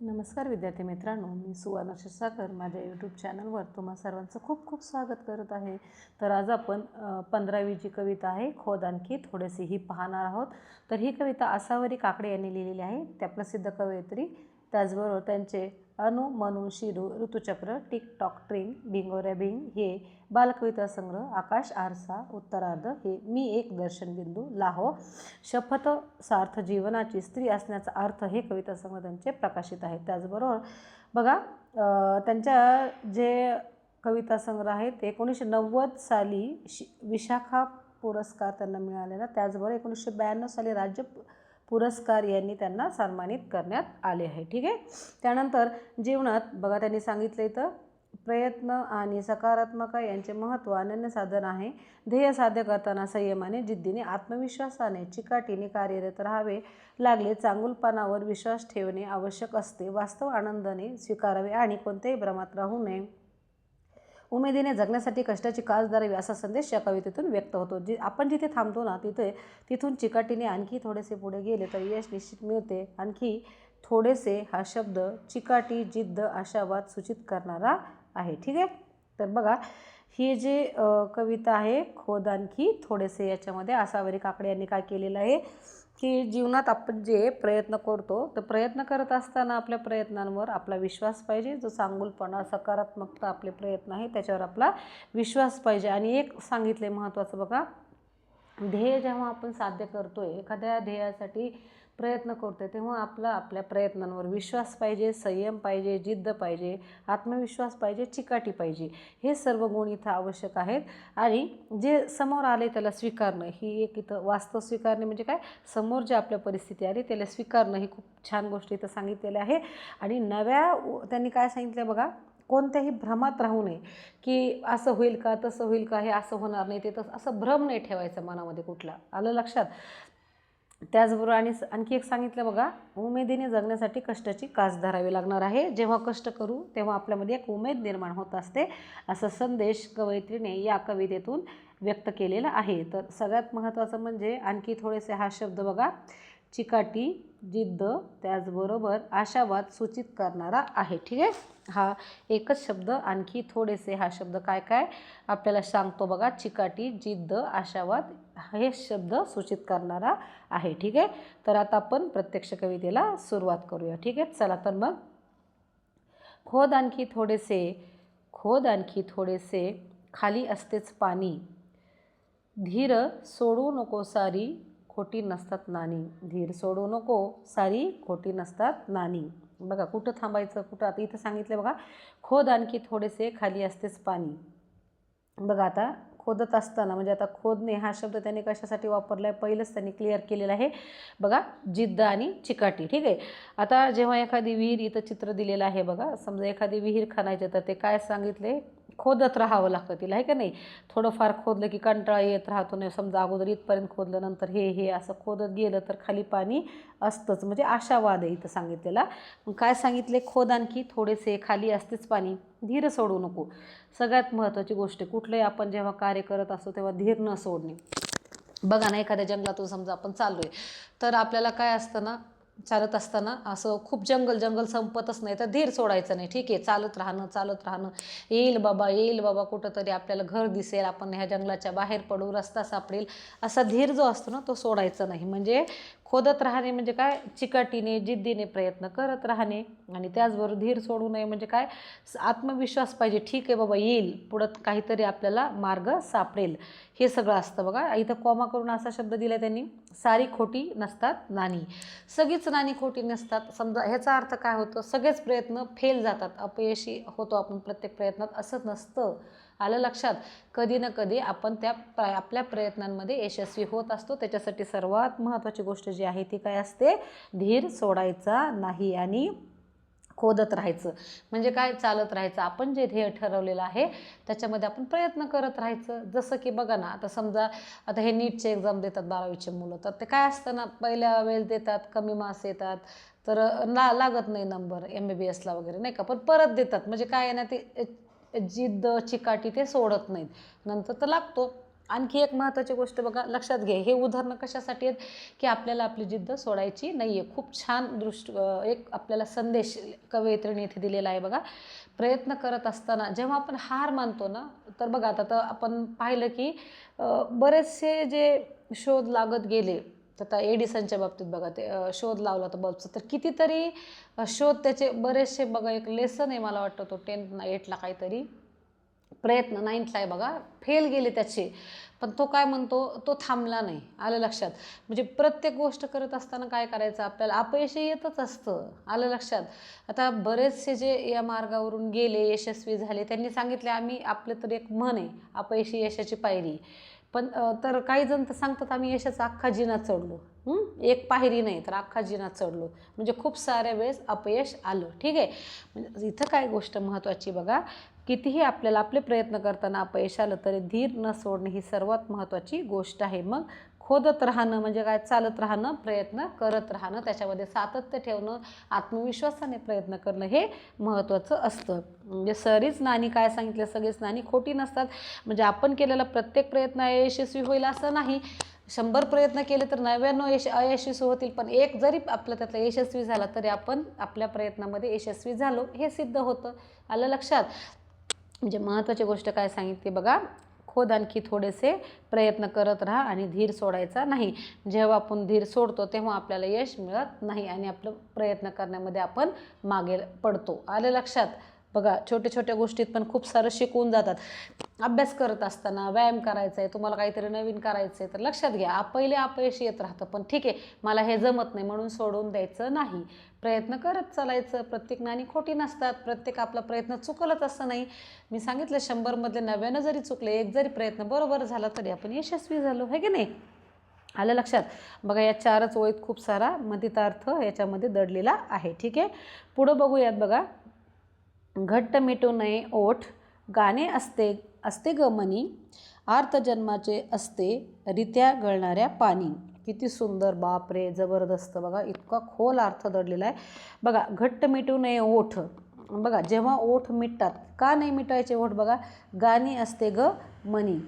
नमस्कार विद्यार्थी मित्रांनो, मी सुवर्ण क्षीरसागर माझ्या यूट्यूब चॅनलवर तुम्हा सर्वांचं खूप खूप स्वागत करत आहे। तर आज आपण 15वी जी कविता आहे खोद आणखी थोडेसे ही पाहणार आहोत। तर ही कविता आसावरी काकडे यांनी लिहिलेली आहे, त्या प्रसिद्ध कवयित्री। त्याचबरोबर त्यांचे अनु मनु शिरू ऋतुचक्र टिकटॉक ट्रिंग भिंगोऱ्या भिंग हे बालकविता संग्रह, आकाश आरसा उत्तरार्ध हे मी एक दर्शनबिंदू लाहो, शपथ सार्थ जीवनाची स्त्री असण्याचा अर्थ हे कविता संग्रह त्यांचे प्रकाशित आहेत। त्याचबरोबर बघा त्यांच्या जे कविता संग्रह आहेत ते 1990 साली विशाखा पुरस्कार त्यांना मिळालेला। त्याचबरोबर 1992 साली राज्य पुरस्कार यांनी त्यांना सन्मानित करण्यात आले आहे। ठीक आहे। त्यानंतर जीवनात बघा त्यांनी सांगितले तर प्रयत्न आणि सकारात्मक यांचे महत्त्व अनन्य साधन आहे। ध्येय साध्य करताना संयमाने जिद्दीने आत्मविश्वासाने चिकाटीने कार्यरत राहावे लागले। चांगुलपणावर विश्वास ठेवणे आवश्यक असते। वास्तव आनंदाने स्वीकारावे आणि कोणत्याही भ्रमात राहू नये। उमेदीने जगण्यासाठी कष्टाची कास धरावी असा संदेश या कवितेतून व्यक्त होतो। आपण जिथे थांबतो ना तिथून चिकाटीने आणखी थोडेसे पुढे गेले तर यश निश्चित मिळते। आणखी थोडेसे हा शब्द चिकाटी जिद्द आशावाद सूचित करणारा आहे। ठीक आहे। तर बघा ही जी कविता आहे खोद आणखी थोडेसे, याच्यामध्ये आसावरी काकडे यांनी काय केलेलं आहे की जीवनात आपण जे प्रयत्न करतो तर प्रयत्न करत असताना आपल्या प्रयत्नांवर आपला विश्वास पाहिजे। जो चांगुलपणा सकारात्मकता आपले प्रयत्न आहे त्याच्यावर आपला विश्वास पाहिजे। आणि एक सांगितले महत्त्वाचं बघा, ध्येय जेव्हा आपण साध्य करतोय, एखाद्या ध्येयासाठी प्रयत्न करतोय तेव्हा आपल्या प्रयत्नांवर विश्वास पाहिजे, संयम पाहिजे, जिद्द पाहिजे, आत्मविश्वास पाहिजे, चिकाटी पाहिजे। हे सर्व गुण इथं आवश्यक आहेत। आणि जे समोर आले त्याला स्वीकारणं ही एक इथं वास्तव स्वीकारणे म्हणजे काय, समोर जे आपल्या परिस्थिती आली त्याला स्वीकारणं ही खूप छान गोष्ट इथं सांगितलेली आहे। आणि त्यांनी काय सांगितलं बघा, कोणत्याही भ्रमात राहू नये की असं होईल का तसं होईल का, हे असं होणार नाही ते तसं, असं भ्रम नाही ठेवायचा मनामध्ये कुठला, आलं लक्षात। त्याचबरोबर आणखी एक सांगितलं बघा, उमेदीने जगण्यासाठी कष्टाची कास धरावी लागणार आहे। जेव्हा कष्ट करू तेव्हा आपल्यामध्ये एक उमेद निर्माण होत असते, असा संदेश कवयित्रीने या कवितेतून व्यक्त केलेला आहे। तर सगळ्यात महत्त्वाचं म्हणजे आणखी थोडेसे हा शब्द बघा, चिकाटी जिद्द त्याचबरोबर आशावाद सूचित करणारा आहे। ठीक आहे। हा एकच शब्द आणखी थोडेसे हा शब्द काय काय आपल्याला सांगतो बघा, चिकाटी जिद्द आशावाद हे शब्द सूचित करणारा आहे। ठीक आहे। तर आता आपण प्रत्यक्ष कवितेला सुरुवात करूया। ठीक आहे। चला तर मग, खोद आणखी थोडेसे खाली असतेच पाणी, धीर सोडू नको सारी खोटी नसतात नाणी, धीर सोडू नको सारी खोटी नसतात नाणी। बघा कुठं थांबायचं कुठं, आता इथं सांगितलं बघा, खोद आणखी थोडेसे खाली असतेच पाणी। बघा आता खोदत असताना म्हणजे आता खोदणे हा शब्द त्यांनी कशासाठी वापरला आहे पहिलंच त्यांनी क्लिअर केलेलं आहे बघा, जिद्द आणि चिकाटी। ठीक आहे। आता जेव्हा एखादी विहीर इथं चित्र दिलेलं आहे बघा, समजा एखादी विहीर खणायची तर ते काय सांगितले, खोदत राहावं लागतं तिला, आहे का नाही। थोडंफार खोदलं की कंटाळा येत राहतो नाही, समजा अगोदर इथपर्यंत खोदलं नंतर हे असं खोदत गेलं तर खाली पाणी असतंच, म्हणजे आशावाद आहे इथं सांगितलेला। काय सांगितले, खोद आणखी थोडेसे खाली असतेच पाणी, धीर सोडू नको। सगळ्यात महत्त्वाची गोष्ट, कुठलंही आपण जेव्हा कार्य करत असतो तेव्हा धीर न सोडणे। बघा ना, एखाद्या जंगलातून समजा आपण चाललोय तर आपल्याला काय असतं ना, चालत असताना असं खूप जंगल संपतच नाही तर धीर सोडायचं नाही। ठीक आहे। चालत राहणं, येईल बाबा कुठंतरी आपल्याला घर दिसेल, आपण ह्या जंगलाच्या बाहेर पडू, रस्ता सापडेल, असा धीर जो असतो ना तो सोडायचा नाही। म्हणजे खोदत राहणे म्हणजे काय, चिकाटीने जिद्दीने प्रयत्न करत राहणे। आणि त्याचबरोबर धीर सोडू नये म्हणजे काय, आत्मविश्वास पाहिजे, ठीक आहे बाबा येईल पुढं काहीतरी आपल्याला मार्ग सापडेल, हे सगळं असतं बघा। इथं कॉमा करून असा शब्द दिला त्यांनी, सारी खोटी नसतात नाणी, सगळीच नाणी खोटी नसतात। समजा ह्याचा अर्थ काय होतो, सगळेच प्रयत्न फेल जातात, अपयशी होतो आपण प्रत्येक प्रयत्नात, असं नसतं, आलं लक्षात। कधी ना कधी आपण आपल्या प्रयत्नांमध्ये यशस्वी होत असतो। त्याच्यासाठी सर्वात महत्त्वाची गोष्ट जी आहे ती काय असते, धीर सोडायचा नाही आणि खोदत राहायचं। म्हणजे काय, चालत राहायचं, आपण जे ध्येय ठरवलेलं आहे त्याच्यामध्ये आपण प्रयत्न करत राहायचं। जसं की बघा ना, आता समजा आता हे नीटचे एक्झाम देतात 12वीचे मुलं, तर ते काय असतं ना, पहिल्या वेळेस देतात, कमी मार्क्स येतात तर लागत नाही नंबर MBBSला वगैरे नाही का, पण परत देतात, म्हणजे काय आहे ना, ते जिद्द चिकाटी ते सोडत नाहीत, नंतर तर लागतो। आणखी एक महत्त्वाची गोष्ट बघा, लक्षात घ्या, हे उदाहरणं कशासाठी आहेत की आपल्याला आपली जिद्द सोडायची नाही आहे. खूप छान एक आपल्याला संदेश कवयित्रीने इथे दिलेला आहे बघा. प्रयत्न करत असताना जेव्हा आपण हार मानतो ना, तर बघा आता तर आपण पाहिलं की बरेचसे जे शोध लागत गेले, तर आता एडिसनच्या बाबतीत बघा, ते शोध लावला होता बल्बचा, तर कितीतरी शोध त्याचे बरेचसे बघा, एक लेसन आहे मला वाटतं तो 8ला काहीतरी प्रयत्न, 9thला आहे बघा, फेल गेले त्याचे, पण तो काय म्हणतो, तो थांबला नाही. आलं लक्षात? म्हणजे प्रत्येक गोष्ट करत असताना काय करायचं, आपल्याला अपयश येतच असतं. आलं लक्षात? आता बरेचसे जे या मार्गावरून गेले, यशस्वी झाले, त्यांनी सांगितले, आम्ही, आपलं तर एक म्हण आहे, अपयशी यशाची पायरी. पण तर काही जण तर सांगतात आम्ही यशाचा अख्खा जिना चढलो. एक पायरी नाही तर अख्खा जिना चढलो, म्हणजे खूप साऱ्या वेळेस अपयश आलं. ठीक आहे. म्हणजे इथं काय गोष्ट महत्त्वाची बघा, कितीही आपल्याला आपले प्रयत्न करताना अपयश आलं तरी धीर न सोडणे ही सर्वात महत्त्वाची गोष्ट आहे. मग खोदत राहणं म्हणजे काय, चालत राहणं, प्रयत्न करत राहणं, त्याच्यामध्ये सातत्य ठेवणं, आत्मविश्वासाने प्रयत्न करणं हे महत्त्वाचं असतं. म्हणजे सरीच नाणी काय सांगितलं, सगळेच नाणी खोटी नसतात. म्हणजे आपण केलेला प्रत्येक प्रयत्न यशस्वी होईल असं नाही. 100 प्रयत्न केले तर 99 अयशस्वी होतील, पण एक जरी आपला त्यातला यशस्वी झाला तरी आपण आपल्या प्रयत्नामध्ये यशस्वी झालो हे सिद्ध होतं. आलं लक्षात? म्हणजे महत्त्वाची गोष्ट काय सांगितली बघा, खोद आणखी थोडेसे, प्रयत्न करत राहा आणि धीर सोडायचा नाही. जेव्हा आपण धीर सोडतो तेव्हा आपल्याला यश मिळत नाही आणि आपलं प्रयत्न करण्यामध्ये आपण मागे पडतो. आलं लक्षात? बघा, छोट्या छोट्या गोष्टीत पण खूप सारं शिकवून जातात. अभ्यास करत असताना, व्यायाम करायचा आहे, तुम्हाला काहीतरी नवीन करायचं आहे, तर लक्षात घ्या, पहिले अपयश येत राहतं, पण ठीक आहे, मला हे जमत नाही म्हणून सोडून द्यायचं नाही. प्रयत्न करत चालायचं. प्रत्येक नाणी खोटी नसतात, प्रत्येक आपला प्रयत्न चुकलंच असं नाही. मी सांगितलं 100मधले 99 जरी चुकले, एक जरी प्रयत्न बरोबर झाला तरी आपण यशस्वी झालो, है की नाही? आलं लक्षात? बघा, या 4च ओळीत खूप सारा मतितार्थ याच्यामध्ये दडलेला आहे. ठीक आहे. पुढं बघूयात बघा. घट्ट मिटू नये ओठ, गाणे असते असते ग मनी, आर्त जन्माचे असते रित्या गळणाऱ्या पाणी. किती सुंदर, बापरे, जबरदस्त. बघा, इतका खोल अर्थ दडलेला आहे. बघा, घट्ट मिटू नये ओठ. बघा, जेव्हा ओठ मिटतात, का नाही मिटायचे ओठ, बघा, गाणी असते ग मनी.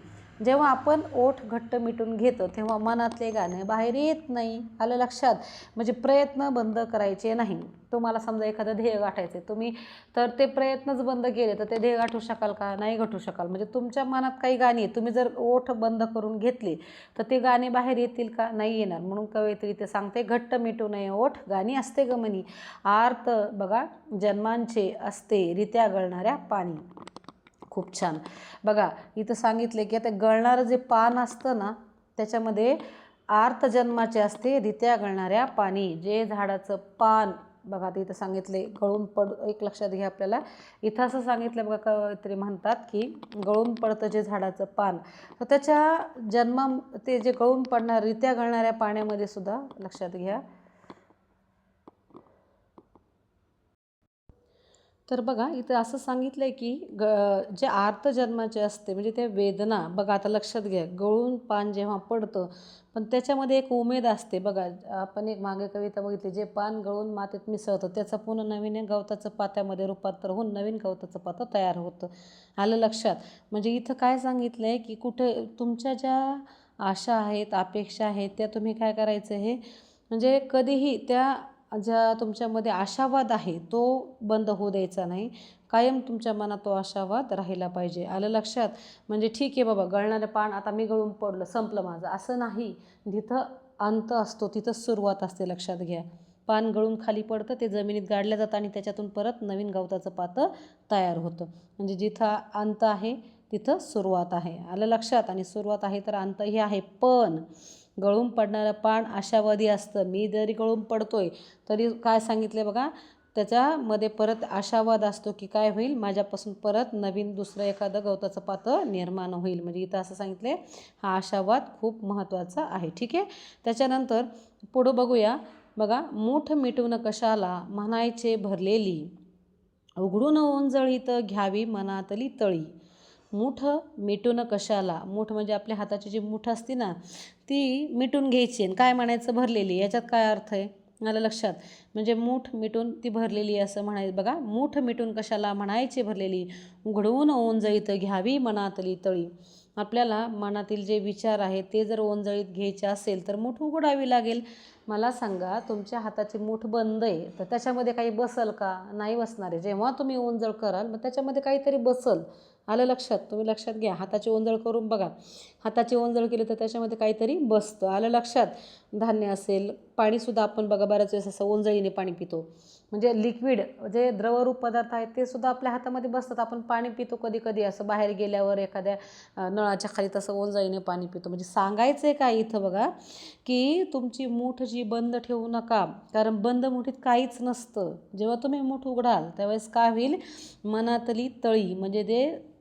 जेव्हा आपण ओठ घट्ट मिटून घेतो तेव्हा मनातले गाणे बाहेर येत नाही. आलं लक्षात? म्हणजे प्रयत्न बंद करायचे नाही. तुम्हाला समजा एखादं ध्येय गाठायचं आहे, तुम्ही तर ते प्रयत्नच बंद केले तर ते ध्येय गाठू शकाल का? नाही गाठू शकाल. म्हणजे तुमच्या मनात काही गाणी आहेत, तुम्ही जर ओठ बंद करून घेतले तर ते गाणे बाहेर येतील का? नाही येणार. म्हणून कवयित्री ते सांगते, घट्ट मिटू नये ओठ, गाणी असते ग मनी, आर्त, बघा, जन्मांचे असते रित्या गळणाऱ्या पाणी. खूप छान. बघा, इथं सांगितले की आता गळणारं जे पान असतं ना, त्याच्यामध्ये आर्त जन्माचे असते रित्या गळणाऱ्या पाणी. जे झाडाचं पान, बघा, ते इथं सांगितले गळून एक लक्षात घ्या आपल्याला, इथं असं सांगितलं बघा, काहीतरी म्हणतात की गळून पडतं जे झाडाचं पान, तर त्याच्या ते जे गळून पडणार रित्या गळणाऱ्या पाण्यामध्ये सुद्धा लक्षात घ्या. तर बघा, इथं असं सांगितलं आहे की जे आर्त जन्माचे असते म्हणजे त्या वेदना, बघा आता लक्षात घ्या, गळून पान जेव्हा पडतं पण त्याच्यामध्ये एक उमेद असते. बघा, आपण एक मागे कविता बघितली, जे पान गळून मातीत मिसळतं त्याचं पुन्हा नवीन गवताचं पात्यामध्ये रूपांतर होऊन नवीन गवताचं पातं तयार होतं. आलं लक्षात? म्हणजे इथं काय सांगितलं आहे की कुठे तुमच्या ज्या आशा आहेत, अपेक्षा आहेत, त्या तुम्ही काय करायचं, हे म्हणजे कधीही त्या ज्या तुमच्यामध्ये आशावाद आहे तो बंद होऊ द्यायचा नाही. कायम तुमच्या मनात तो आशावाद राहिला पाहिजे. आलं लक्षात? म्हणजे ठीक आहे बाबा, गळणारं पान, आता मी गळून पडलं, संपलं माझं, असं नाही. जिथं अंत असतो तिथंच सुरुवात असते. लक्षात घ्या. पान गळून खाली पडतं, ते जमिनीत गाडलं जातं आणि त्याच्यातून परत नवीन गवताचं पातं तयार होतं. म्हणजे जिथं अंत आहे तिथं सुरुवात आहे. आलं लक्षात? आणि सुरुवात आहे तर अंतही आहे. पण गळून पडणारं पान आशावादी असतं. मी जरी गळून पडतोय तरी काय सांगितले बघा, त्याच्यामध्ये परत आशावाद असतो की काय होईल, माझ्यापासून परत नवीन दुसरं एखादं गवताचं पातं निर्माण होईल. म्हणजे इथं असं सांगितले, हा आशावाद खूप महत्त्वाचा आहे. ठीक आहे. त्याच्यानंतर पुढं बघूया. बघा, मूठ मिटून कशाला म्हणायचे भरलेली, उघडून ओंजळीत घ्यावी मनातली तळी. मूठ मिटून कशाला, मूठ म्हणजे आपल्या हाताची जी मूठ असते ना, ती मिटून घ्यायची आणि काय म्हणायचं, भरलेली. याच्यात काय अर्थ आहे, आलं लक्षात? म्हणजे मूठ मिटून ती भरलेली असं म्हणायचं. बघा, मूठ मिटून कशाला म्हणायची भरलेली, उघडवून ओंजळीत घ्यावी मनातली तळी. आपल्याला मनातील जे विचार आहेत ते जर ओंजळीत घ्यायचे असेल तर मूठ उघडावी लागेल. मला सांगा, तुमच्या हाताची मूठ बंद आहे तर त्याच्यामध्ये काही बसल का? नाही बसणार आहे. जेव्हा तुम्ही ओंजळ कराल मग त्याच्यामध्ये काहीतरी बसल. आलं लक्षात? तुम्ही लक्षात घ्या, हाताची ओंजळ करून बघा. हाताची ओंजळ केली तर त्याच्यामध्ये काहीतरी बसतं. आलं लक्षात? धान्य असेल, पाणीसुद्धा आपण बघा बऱ्याच वेळेस असं ओंजळीने पाणी पितो. म्हणजे लिक्विड जे द्रवरूप पदार्थ आहेत ते सुद्धा आपल्या हातामध्ये बसतात. आपण पाणी पितो कधी कधी असं बाहेर गेल्यावर एखाद्या नळाच्या खाली तसं ओंजळीने पाणी पितो. म्हणजे सांगायचं आहे काय इथं बघा, की तुमची मूठ जी बंद ठेवू नका, कारण बंद मुठीत काहीच नसतं. जेव्हा तुम्ही मूठ उघडाल त्यावेळेस काय होईल, मनातली तळी म्हणजे ते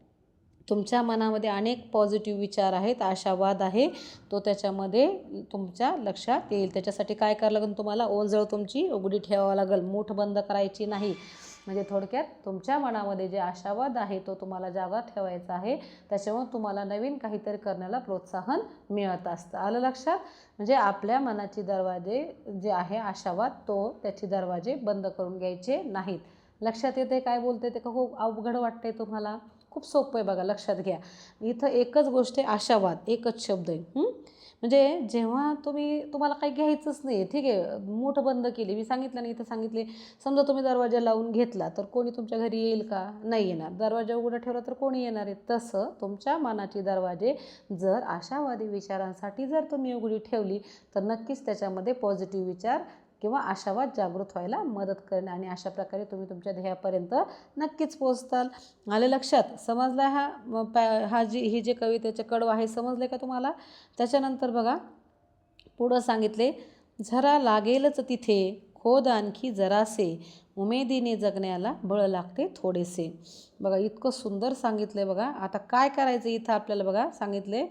तुमच्या मनामध्ये अनेक पॉझिटिव्ह विचार आहेत, आशावाद आहे, तो त्याच्यामध्ये तुमच्या लक्षात येईल. त्याच्यासाठी काय करावं लागेल तुम्हाला, ओंजळ तुमची उघडी ठेवावं लागेल, मूठ बंद करायची नाही. म्हणजे थोडक्यात तुमच्या मनामध्ये जे आशावाद आहे तो तुम्हाला जागा ठेवायचा आहे. त्याच्यामुळे तुम्हाला नवीन काहीतरी करण्याला प्रोत्साहन मिळत असतं. आलं लक्षात? म्हणजे आपल्या मनाची दरवाजे जे आहे आशावाद त्याचे दरवाजे बंद करून घ्यायचे नाहीत. लक्षात येते काय बोलते ते? का खूप अवघड वाटते तुम्हाला? खूप सोपं आहे बघा, लक्षात घ्या. इथं एकच गोष्ट आहे, आशावाद, एकच शब्द आहे. म्हणजे जेव्हा तुम्हाला काही घ्यायचंच नाही, ठीक आहे, मूठ बंद केली, मी सांगितलं नाही, इथं सांगितले, समजा तुम्ही दरवाजा लावून घेतला तर कोणी तुमच्या घरी येईल का? नाही येणार. दरवाजा उघडा ठेवला तर कोणी येणार आहे? तसं तुमच्या मनाची दरवाजे जर आशावादी विचारांसाठी जर तुम्ही उघडी ठेवली तर नक्कीच त्याच्यामध्ये पॉझिटिव्ह विचार किंवा आशावाद जागृत व्हायला मदत करणे आणि अशा प्रकारे तुम्ही तुमच्या ध्येयापर्यंत नक्कीच पोहोचताल. आले लक्षात? समजला? ही जे कवितेचे कडवं आहे समजले का तुम्हाला? त्याच्यानंतर बघा पुढं सांगितले, झरा लागेलच तिथे खोद आणखी जरासे, उमेदीने जगण्याला बळ लागते थोडेसे. बघा इतकं सुंदर सांगितलंय बघा. आता काय करायचं इथं आपल्याला बघा सांगितले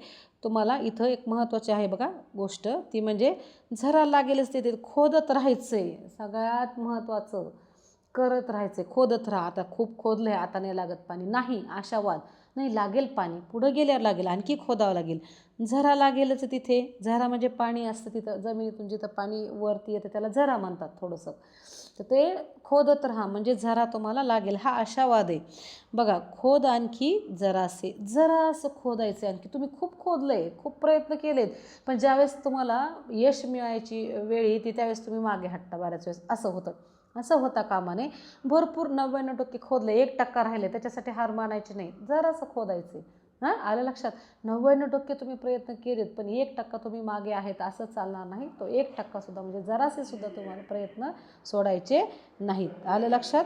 तुम्हाला. इथं एक महत्त्वाची आहे बघा गोष्ट, ती म्हणजे झरा लागेलच तिथे खोदत राहायचंय. सगळ्यात महत्त्वाचं करत राहायचं, खोदत राहा. आता खूप खोदलं आहे, आता नाही लागत पाणी, नाही, आशावाद नाही, लागेल पाणी, पुढं गेल्यावर लागेल, आणखी खोदावं लागेल. झरा लागेलच तिथे. झरा म्हणजे पाणी असतं तिथं जमिनीतून, जिथं पाणी वरती येतं त्याला झरा म्हणतात थोडंसं. तर ते खोदत राहा म्हणजे झरा तुम्हाला लागेल, हा आशावाद आहे. बघा, खोद आणखी जरासे, जरासं खोदायचं. आणखी तुम्ही खूप खोदलंय, खूप प्रयत्न केलेत, पण ज्यावेळेस तुम्हाला यश मिळायची वेळ येते त्यावेळेस तुम्ही मागे हटता बऱ्याच वेळेस. असं होतं. असं होता कामा नये. भरपूर 99% खोदलं, 1% राहिले, त्याच्यासाठी हार मानायची नाही, जरासं खोदायचे. आलं लक्षात? 99% तुम्ही प्रयत्न केलेत पण 1% तुम्ही मागे आहेत असं चालणार नाही. तो 1% सुद्धा म्हणजे जरासे सुद्धा तुम्हाला प्रयत्न सोडायचे नाहीत. आलं लक्षात?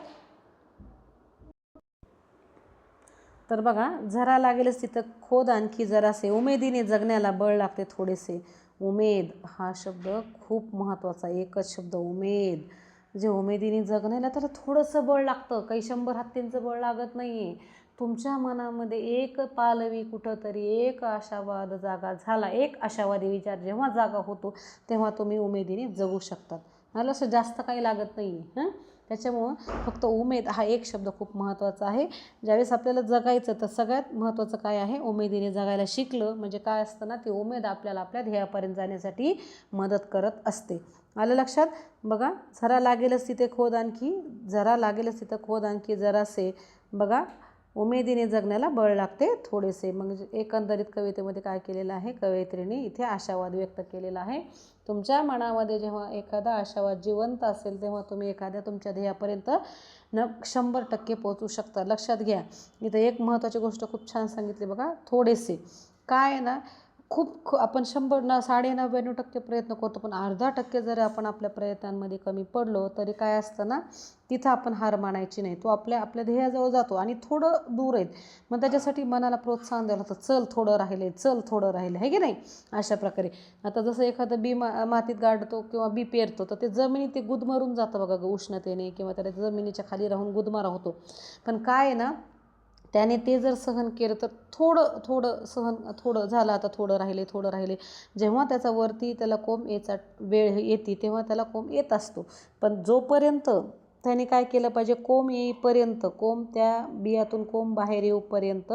तर बघा, झरा लागेलच तिथं खोद आणखी जरासे, उमेदीने जगण्याला बळ लागते थोडेसे. उमेद हा शब्द खूप महत्त्वाचा, एकच शब्द उमेद. म्हणजे उमेदीने जगण्याला त्याला थोडंसं बळ लागतं, काही 100 हत्तींचं बळ लागत नाही आहे. तुमच्या मनामध्ये एक पालवी कुठंतरी एक आशावाद जागा झाला, एक आशावादी विचार जेव्हा जागा होतो तेव्हा तुम्ही उमेदीने जगू शकतात. मला असं जास्त काही लागत नाही आहे. त्याच्यामुळं फक्त उमेद हा एक शब्द खूप महत्त्वाचा आहे. ज्यावेळेस आपल्याला जगायचं तर सगळ्यात महत्त्वाचं काय आहे, उमेदीने जगायला शिकलं म्हणजे काय असतं ना, ती उमेद आपल्याला आपल्या ध्येयापर्यंत जाण्यासाठी मदत करत असते. आलं लक्षात? बघा, झरा लागेलच तिथे खोद आणखी, झरा लागेलच तिथं खोद आणखी जरासे. बघा, उमेदीने जगण्याला बळ लागते थोडेसे. म्हणजे एकंदरीत कवितेमध्ये काय केलेलं आहे, कवयित्रीने इथे आशावाद व्यक्त केलेला आहे. तुमच्या मनामध्ये जेव्हा एखादा आशावाद जिवंत असेल तेव्हा तुम्ही एखाद्या तुमच्या ध्येयापर्यंत 100% पोहोचू शकता. लक्षात घ्या, इथं एक महत्त्वाची गोष्ट खूप छान सांगितली बघा, थोडेसे. काय ना, खूप आपण 99% प्रयत्न करतो, पण 0.5% जर आपण आपल्या प्रयत्नांमध्ये कमी पडलो तरी काय असतं ना, तिथं आपण हार मानायची नाही. तो आपल्या ध्येयाजवळ जातो आणि थोडं दूर आहेत, मग त्याच्यासाठी मनाला प्रोत्साहन द्यायला होतं, चल थोडं राहिले, चल थोडं राहिलं, आहे की नाही? अशा प्रकारे आता जसं एखादं बी मातीत गाडतो किंवा बी पेरतो तर ते जमिनीत ते गुदमरून जातं बघा उष्णतेने, किंवा त्याला जमिनीच्या खाली राहून गुदमारा होतो. पण काय आहे ना, त्याने ते जर सहन केलं तर थोडं झालं, आता थोडं राहिले. जेव्हा त्याचा वरती त्याला कोंब यायचा वेळ येते तेव्हा त्याला कोंब येत असतो. पण जोपर्यंत त्याने काय केलं पाहिजे, कोंब येईपर्यंत, कोंब त्या बियातून कोंब बाहेर येऊपर्यंत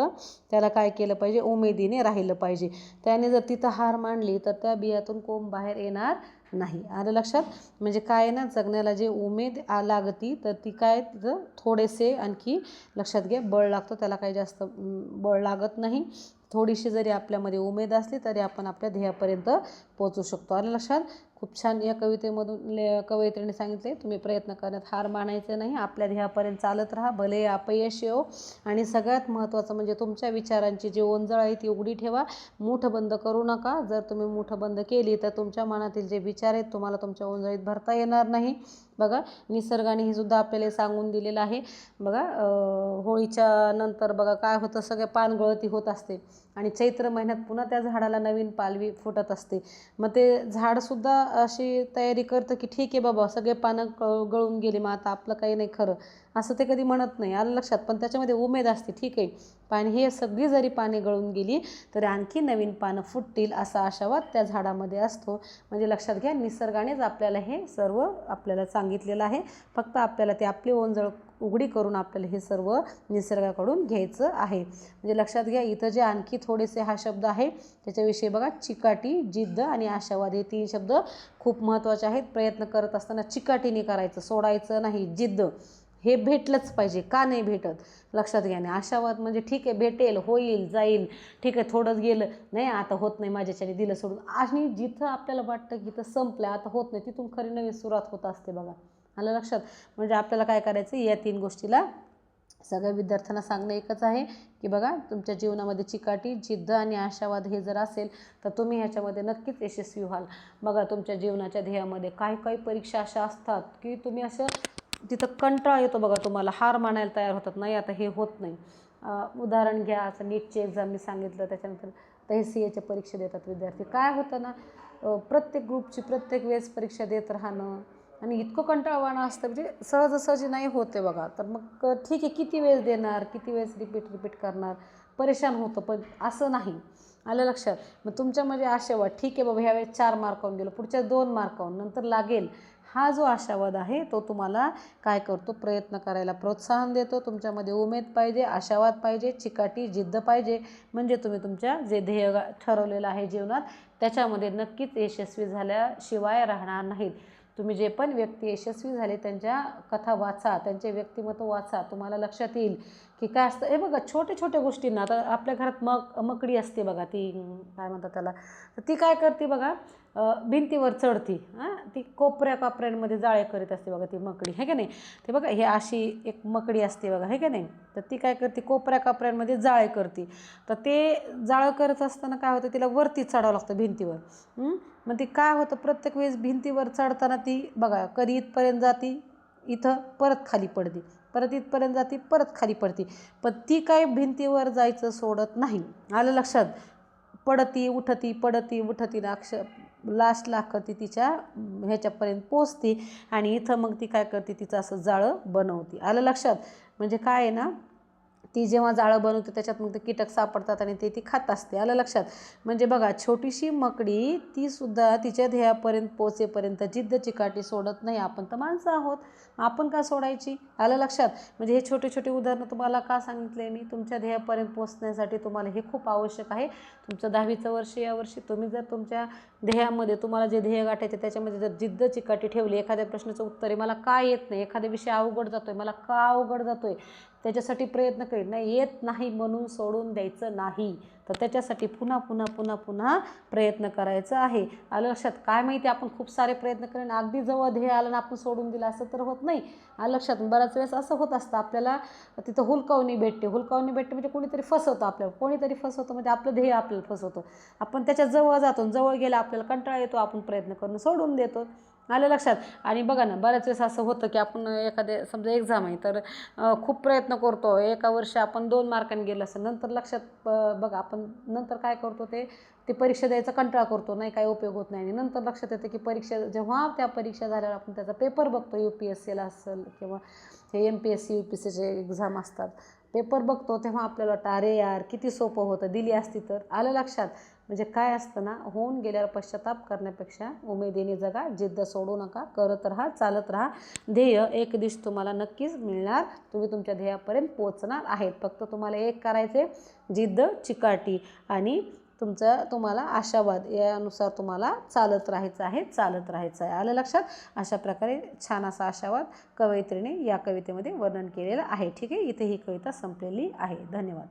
त्याला काय केलं पाहिजे, उमेदीने राहिलं पाहिजे. त्याने जर तिथं हार मांडली तर त्या बियातून कोंब बाहेर येणार नाही. आलं लक्षात? म्हणजे काय ना, जगण्याला जे उमेद लागती तर ती काय, तिथं थोडेसे आणखी लक्षात घ्या बळ लागतं, त्याला काही जास्त बळ लागत नाही. थोडीशी जरी आपल्यामध्ये उमेद असली तरी आपण आपल्या ध्येयापर्यंत पोहोचू शकतो. आलं लक्षात? खूप छान या कवितेमधून कवयित्रीने सांगितले, तुम्ही प्रयत्न करण्यात हार मानायचे नाही, आपल्या ध्येयापर्यंत चालत राहा, भले अपयश येवो. आणि सगळ्यात महत्त्वाचं म्हणजे तुमच्या विचारांची जी ओंजळ आहे ती उघडी ठेवा, मूठ बंद करू नका. जर तुम्ही मूठ बंद केली तर तुमच्या मनातील जे विचार आहेत तुम्हाला तुमच्या ओंजळीत भरता येणार नाही. बघा, निसर्गाने हे सुद्धा आपल्याला सांगून दिलेलं आहे. बघा, होळीच्या नंतर बघा काय होतं, सगळे पानगळती होत असते आणि चैत्र महिन्यात पुन्हा त्या झाडाला नवीन पालवी फुटत असते. मग ते झाडसुद्धा अशी तयारी करतं की ठीक आहे बाबा, सगळे पानं गळून गेले, मग आता आपलं काही नाही खरं, असं ते कधी म्हणत नाही. आलं लक्षात? पण त्याच्यामध्ये उमेद असते, ठीक आहे पण हे सगळी जरी पाने गळून गेली तरी आणखी नवीन पानं फुटतील असा आशावाद त्या झाडामध्ये असतो. म्हणजे लक्षात घ्या, निसर्गानेच आपल्याला हे सर्व आपल्याला सांगितलेलं आहे. फक्त आपल्याला ते आपली ओंजळ उघडी करून आपल्याला हे सर्व निसर्गाकडून घ्यायचं आहे. म्हणजे लक्षात घ्या, इथं जे आणखी थोडेसे हा शब्द आहे त्याच्याविषयी बघा, चिकाटी, जिद्द आणि आशावाद हे 3 शब्द खूप महत्त्वाचे आहेत. प्रयत्न करत असताना चिकाटीने करायचं, सोडायचं नाही. जिद्द हे भेटलंच पाहिजे, का नाही भेटत लक्षात घ्या. नाही आशावाद म्हणजे ठीक आहे, भेटेल, होईल, जाईल, ठीक आहे, थोडंच गेलं, नाही आता होत नाही माझ्याच्याने, दिलं सोडून. आणि जिथं आपल्याला वाटतं की इथं संपलं, आता होत नाही, तिथून खरी नवीन सुरुवात होत असते. बघा, आलं लक्षात? म्हणजे आपल्याला काय करायचं, या 3 गोष्टीला सगळ्या विद्यार्थ्यांना सांगणं एकच आहे की बघा, तुमच्या जीवनामध्ये चिकाटी, जिद्द आणि आशावाद हे जर असेल तर तुम्ही ह्याच्यामध्ये नक्कीच यशस्वी व्हाल. बघा, तुमच्या जीवनाच्या ध्येयामध्ये काही परीक्षा अशा असतात की तुम्ही असं तिथं कंटाळा येतो बघा, तुम्हाला हार मानायला तयार होतात, नाही आता हे होत नाही. उदाहरण घ्या, असं नीटची एक्झाम मी सांगितलं, त्याच्यानंतर आता हे CAच्या परीक्षा देतात विद्यार्थी. काय होतं ना, प्रत्येक ग्रुपची प्रत्येक वेळेस परीक्षा देत राहणं आणि इतकं कंटाळवाणं असतं, म्हणजे सहजासहजी नाही होते बघा. तर मग ठीक आहे, किती वेळेस देणार, किती वेळेस रिपीट करणार, परेशान होतं. पण असं नाही, आलं लक्षात? मग तुमच्यामध्ये आशावाद, ठीक आहे बाबा, ह्यावेळेस 4 मार्कावून गेलो, पुढच्या 2 मार्कावून नंतर लागेल, हा जो आशावाद आहे तो तुम्हाला काय करतो, प्रयत्न करायला प्रोत्साहन देतो. तुमच्यामध्ये उमेद पाहिजे, आशावाद पाहिजे, चिकाटी, जिद्द पाहिजे. म्हणजे तुम्ही तुमच्या जे ध्येय ठरवलेलं आहे जीवनात त्याच्यामध्ये नक्कीच यशस्वी झाल्याशिवाय राहणार नाहीत. तुम्ही जे पण व्यक्ती यशस्वी झाले त्यांच्या कथा वाचा, त्यांचे व्यक्तिमत्व वाचा, तुम्हाला लक्षात येईल की काय असतं. हे बघा, छोट्या छोट्या गोष्टींना, आता आपल्या घरात मकडी असते बघा, ती काय म्हणतात त्याला, तर ती काय करते बघा, भिंतीवर चढती, ती कोपऱ्यामध्ये जाळे करीत असते बघा ती मकडी, है का नाही? ते बघा, हे अशी एक मकडी असते बघा, है का नाही? तर ती काय करते, कोपऱ्यामध्ये जाळे करते. तर ते जाळं करत असताना काय होतं, तिला वरती चढावं लागतं भिंतीवर. मग ती काय होतं, प्रत्येक वेळेस भिंतीवर चढताना ती बघा कधी इथपर्यंत जाती, इथं परत खाली पडते, परत इथपर्यंत जाती, परत खाली पडते. पण ती काय भिंतीवर जायचं सोडत नाही. आलं लक्षात? पडती उठती, पडती उठती, लास्टला करते तिच्या ह्याच्यापर्यंत पोचते आणि इथं मग ती काय करते, तिचं असं जाळं बनवते. आलं लक्षात? म्हणजे काय आहे ना, ती जेव्हा जाळं बनवते त्याच्यात मग ते कीटक सापडतात आणि ती खात असते. आलं लक्षात? म्हणजे बघा, छोटीशी मकडी तीसुद्धा तिच्या ध्येयापर्यंत पोचेपर्यंत जिद्द चिकाटी सोडत नाही. आपण तर माणसं आहोत, आपण का सोडायची? आलं लक्षात? म्हणजे हे छोटे छोटे उदाहरणं तुम्हाला का सांगितले मी, तुमच्या ध्येयापर्यंत पोचण्यासाठी तुम्हाला हे खूप आवश्यक आहे. तुमचं 10वीचं वर्ष यावर्षी तुम्ही जर तुमच्या ध्येयामध्ये, तुम्हाला जे ध्येय गाठायचे त्याच्यामध्ये जर जिद्द चिकाटी ठेवली, एखाद्या प्रश्नाचं उत्तर आहे, मला का येत नाही, एखाद्या विषय अवघड जातो आहे, मला का अवघड जातो आहे, त्याच्यासाठी प्रयत्न करेल, नाही येत नाही म्हणून सोडून द्यायचं नाही, तर त्याच्यासाठी पुन्हा प्रयत्न करायचं आहे. आलं लक्षात? काय माहिती, आपण खूप सारे प्रयत्न करेन, अगदी जवळ ध्येय आलं ना आपण सोडून दिलं, असं तर होत नाही. आलं लक्षात? बऱ्याच वेळेस असं होत असतं, आपल्याला तिथं हुलकावणी भेटते म्हणजे कोणीतरी फसवतं आपल्याला, कोणीतरी फसवतं म्हणजे आपलं ध्येय आपल्याला फसवतं. आपण त्याच्या जवळ जातो, जवळ गेला आपल्याला कंटाळा येतो, आपण प्रयत्न करून सोडून देतो. आलं लक्षात? आणि बघा ना, बऱ्याच वेळेस असं होतं की आपण एखाद्या समजा एक्झाम आहे तर खूप प्रयत्न करतो, एका वर्षी आपण 2 मार्कांनी गेलं असं, नंतर लक्षात बघा आपण नंतर काय करतो, ते परीक्षा द्यायचा कंटाळा करतो, नाही काय उपयोग होत नाही. आणि नंतर लक्षात येतं की जेव्हा त्या परीक्षा झाल्यावर आपण त्याचा पेपर बघतो, UPSCला असेल किंवा हे MPSC UPSCचे एक्झाम असतात, पेपर बघतो तेव्हा आपल्याला वाटतं अरे यार किती सोपं होतं, दिली असती तर. आलं लक्षात? म्हणजे काय असतं ना, होऊन गेल्यावर पश्चाताप करण्यापेक्षा उमेदीने जगा, जिद्द सोडू नका, करत राहा, चालत राहा. ध्येय एक दिवस तुम्हाला नक्कीच मिळणार, तुम्ही तुमच्या ध्येयापर्यंत पोहोचणार आहेत. फक्त तुम्हाला एक करायचे, जिद्द चिकाटी आणि तुम्हाला आशावाद, यानुसार तुम्हाला चालत राहायचं आहे. आलं लक्षात? अशा प्रकारे छान असा आशावाद कवयित्रीने या कवितेमध्ये वर्णन केलेलं आहे. ठीक आहे, इथे ही कविता संपलेली आहे. धन्यवाद.